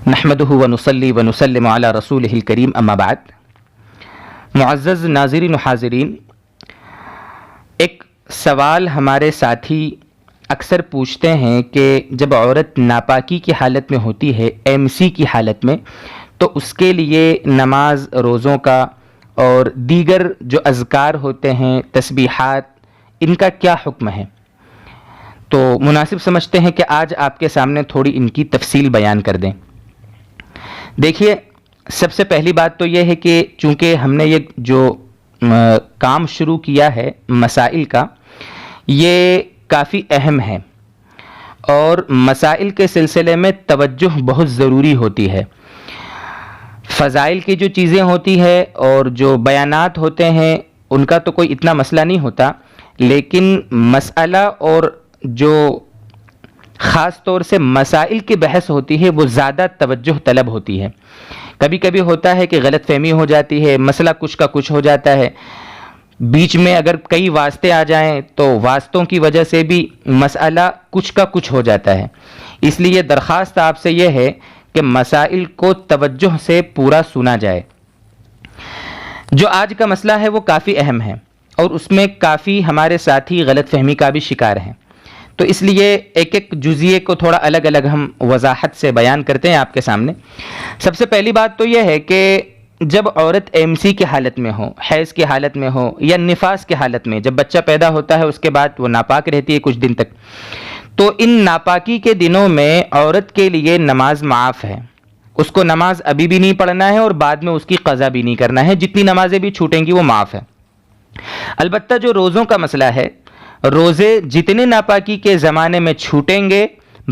نحمدہ ونصلی ونسلم علی رسولہ الکریم اما بعد۔ معزز ناظرین و حاضرین، ایک سوال ہمارے ساتھی اکثر پوچھتے ہیں کہ جب عورت ناپاکی کی حالت میں ہوتی ہے، MC کی حالت میں، تو اس کے لیے نماز روزوں کا اور دیگر جو اذکار ہوتے ہیں، تسبیحات، ان کا کیا حکم ہے؟ تو مناسب سمجھتے ہیں کہ آج آپ کے سامنے تھوڑی ان کی تفصیل بیان کر دیں۔ دیکھیے، سب سے پہلی بات تو یہ ہے کہ چونکہ ہم نے یہ جو کام شروع کیا ہے مسائل کا، یہ کافی اہم ہے اور مسائل کے سلسلے میں توجہ بہت ضروری ہوتی ہے۔ فضائل کی جو چیزیں ہوتی ہے اور جو بیانات ہوتے ہیں ان کا تو کوئی اتنا مسئلہ نہیں ہوتا، لیکن مسئلہ اور جو خاص طور سے مسائل کی بحث ہوتی ہے وہ زیادہ توجہ طلب ہوتی ہے۔ کبھی کبھی ہوتا ہے کہ غلط فہمی ہو جاتی ہے، مسئلہ کچھ کا کچھ ہو جاتا ہے، بیچ میں اگر کئی واسطے آ جائیں تو واسطوں کی وجہ سے بھی مسئلہ کچھ کا کچھ ہو جاتا ہے۔ اس لیے درخواست آپ سے یہ ہے کہ مسائل کو توجہ سے پورا سنا جائے۔ جو آج کا مسئلہ ہے وہ کافی اہم ہے اور اس میں کافی ہمارے ساتھی غلط فہمی کا بھی شکار ہیں، تو اس لیے ایک ایک جزئیے کو تھوڑا الگ الگ ہم وضاحت سے بیان کرتے ہیں آپ کے سامنے۔ سب سے پہلی بات تو یہ ہے کہ جب عورت MC کی حالت میں ہو، حیض کی حالت میں ہو یا نفاس کی حالت میں، جب بچہ پیدا ہوتا ہے اس کے بعد وہ ناپاک رہتی ہے کچھ دن تک، تو ان ناپاکی کے دنوں میں عورت کے لیے نماز معاف ہے۔ اس کو نماز ابھی بھی نہیں پڑھنا ہے اور بعد میں اس کی قضا بھی نہیں کرنا ہے، جتنی نمازیں بھی چھوٹیں گی وہ معاف ہے۔ البتہ جو روزوں کا مسئلہ ہے، روزے جتنے ناپاکی کے زمانے میں چھوٹیں گے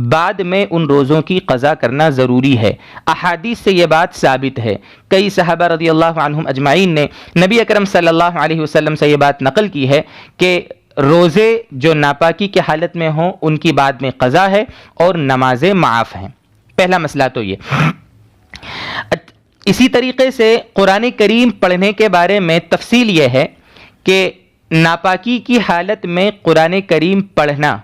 بعد میں ان روزوں کی قضا کرنا ضروری ہے۔ احادیث سے یہ بات ثابت ہے۔ کئی صحابہ رضی اللہ عنہم اجمعین نے نبی اکرم صلی اللہ علیہ وسلم سے یہ بات نقل کی ہے کہ روزے جو ناپاکی کی حالت میں ہوں ان کی بعد میں قضا ہے اور نمازیں معاف ہیں۔ پہلا مسئلہ تو یہ۔ اسی طریقے سے قرآن کریم پڑھنے کے بارے میں تفصیل یہ ہے کہ ناپاکی کی حالت میں قرآن کریم پڑھنا،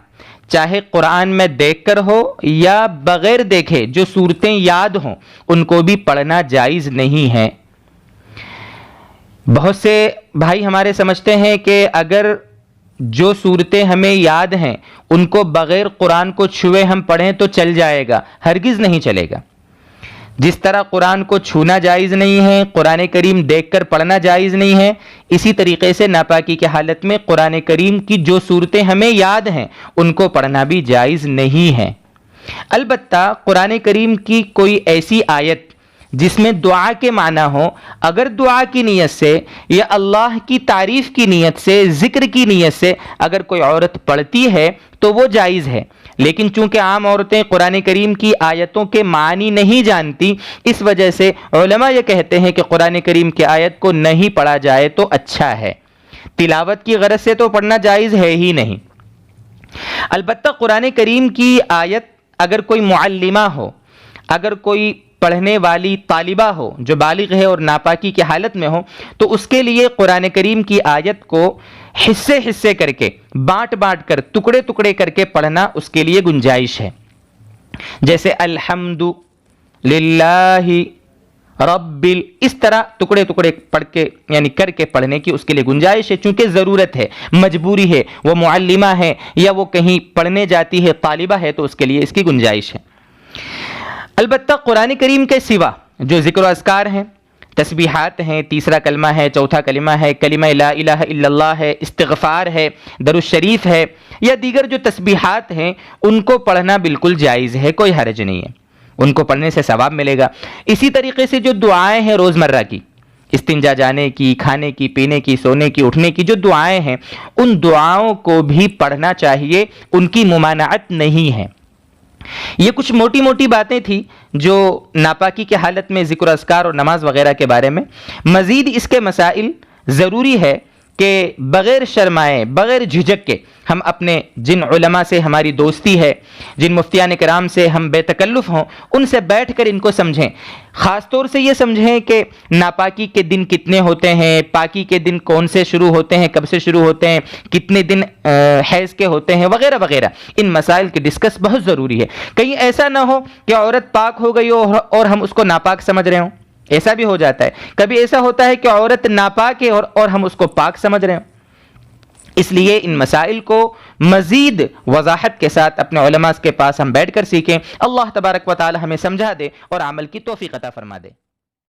چاہے قرآن میں دیکھ کر ہو یا بغیر دیکھے جو صورتیں یاد ہوں ان کو بھی پڑھنا جائز نہیں ہے۔ بہت سے بھائی ہمارے سمجھتے ہیں کہ اگر جو صورتیں ہمیں یاد ہیں ان کو بغیر قرآن کو چھوئے ہم پڑھیں تو چل جائے گا، ہرگز نہیں چلے گا۔ جس طرح قرآن کو چھونا جائز نہیں ہے، قرآن کریم دیکھ کر پڑھنا جائز نہیں ہے، اسی طریقے سے ناپاکی کی حالت میں قرآن کریم کی جو صورتیں ہمیں یاد ہیں ان کو پڑھنا بھی جائز نہیں ہے۔ البتہ قرآن کریم کی کوئی ایسی آیت جس میں دعا کے معنی ہو، اگر دعا کی نیت سے یا اللہ کی تعریف کی نیت سے، ذکر کی نیت سے اگر کوئی عورت پڑھتی ہے تو وہ جائز ہے۔ لیکن چونکہ عام عورتیں قرآن کریم کی آیتوں کے معنی نہیں جانتی، اس وجہ سے علماء یہ کہتے ہیں کہ قرآن کریم کی آیت کو نہیں پڑھا جائے تو اچھا ہے۔ تلاوت کی غرض سے تو پڑھنا جائز ہے ہی نہیں۔ البتہ قرآن کریم کی آیت اگر کوئی معلمہ ہو، اگر کوئی پڑھنے والی طالبہ ہو جو بالغ ہے اور ناپاکی کی حالت میں ہو، تو اس کے لیے قرآن کریم کی آیت کو حصے حصے کر کے، بانٹ بانٹ کر، ٹکڑے ٹکڑے کر کے پڑھنا اس کے لیے گنجائش ہے۔ جیسے الحمد للہ رب اس طرح ٹکڑے ٹکڑے پڑھ کے یعنی کر کے پڑھنے کی اس کے لیے گنجائش ہے، چونکہ ضرورت ہے، مجبوری ہے، وہ معلمہ ہے یا وہ کہیں پڑھنے جاتی ہے، طالبہ ہے، تو اس کے لیے اس کی گنجائش ہے۔ البتہ قرآن کریم کے سوا جو ذکر و اذکار ہیں، تسبیحات ہیں، تیسرا کلمہ ہے، چوتھا کلمہ ہے، کلمہ لا الہ الا اللہ ہے، استغفار ہے، درود شریف ہے، یا دیگر جو تسبیحات ہیں ان کو پڑھنا بالکل جائز ہے، کوئی حرج نہیں ہے، ان کو پڑھنے سے ثواب ملے گا۔ اسی طریقے سے جو دعائیں ہیں روزمرہ کی، استنجا جانے کی، کھانے کی، پینے کی، سونے کی، اٹھنے کی جو دعائیں ہیں، ان دعاؤں کو بھی پڑھنا چاہیے، ان کی ممانعت نہیں ہے۔ یہ کچھ موٹی موٹی باتیں تھیں جو ناپاکی کی حالت میں ذکر اذکار اور نماز وغیرہ کے بارے میں۔ مزید اس کے مسائل ضروری ہے کہ بغیر شرمائے بغیر جھجک کے ہم اپنے جن علماء سے ہماری دوستی ہے، جن مفتیان کرام سے ہم بے تکلف ہوں، ان سے بیٹھ کر ان کو سمجھیں. خاص طور سے یہ سمجھیں کہ ناپاکی کے دن کتنے ہوتے ہیں، پاکی کے دن کون سے شروع ہوتے ہیں، کب سے شروع ہوتے ہیں، کتنے دن حیض کے ہوتے ہیں، وغیرہ وغیرہ. ان مسائل کی ڈسکس بہت ضروری ہے. کہیں ایسا نہ ہو کہ عورت پاک ہو گئی ہو اور ہم اس کو ناپاک سمجھ رہے ہوں. ایسا بھی ہو جاتا ہے. کبھی ایسا ہوتا ہے کہ عورت ناپاک ہے اور ہم اس کو پاک سمجھ رہے ہوں. اس لیے ان مسائل کو مزید وضاحت کے ساتھ اپنے علماء کے پاس ہم بیٹھ کر سیکھیں. اللہ تبارک و تعالی ہمیں سمجھا دے اور عمل کی توفیق عطا فرما دے.